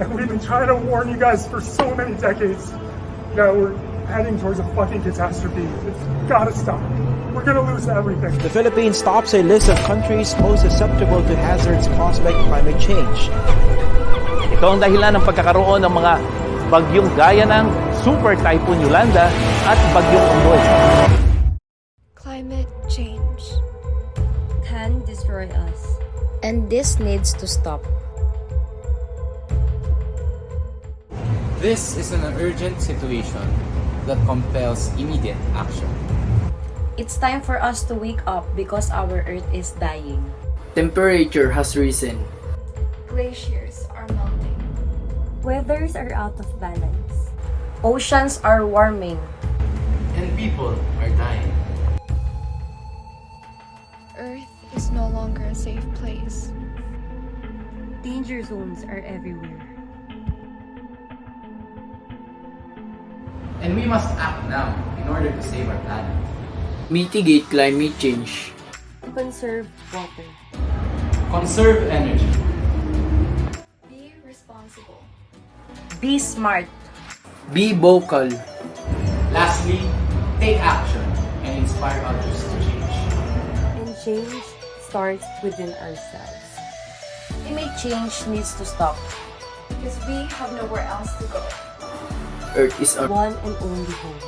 And we've been trying to warn you guys for so many decades. Now we're heading towards a fucking catastrophe. It's gotta stop. We're gonna lose everything. The Philippines tops a list of countries most susceptible to hazards caused by climate change. Ito ang dahilan ng pagkakaroon ng mga bagyong gaya ng Super Typhoon Yolanda at Bagyong Ondoy. Climate change can destroy us. And this needs to stop. This is an urgent situation that compels immediate action. It's time for us to wake up because our Earth is dying. Temperature has risen. glaciers are melting. Weathers are out of balance. Oceans are warming. And people are dying. Earth is no longer a safe place. Danger zones are everywhere. And we must act now in order to save our planet. Mitigate climate change. Conserve water. Conserve energy. Be responsible. Be smart. Be vocal. Lastly, take action and inspire others to change. And change starts within ourselves. Climate change needs to stop. Because we have nowhere else to go. Earth is our One and only home.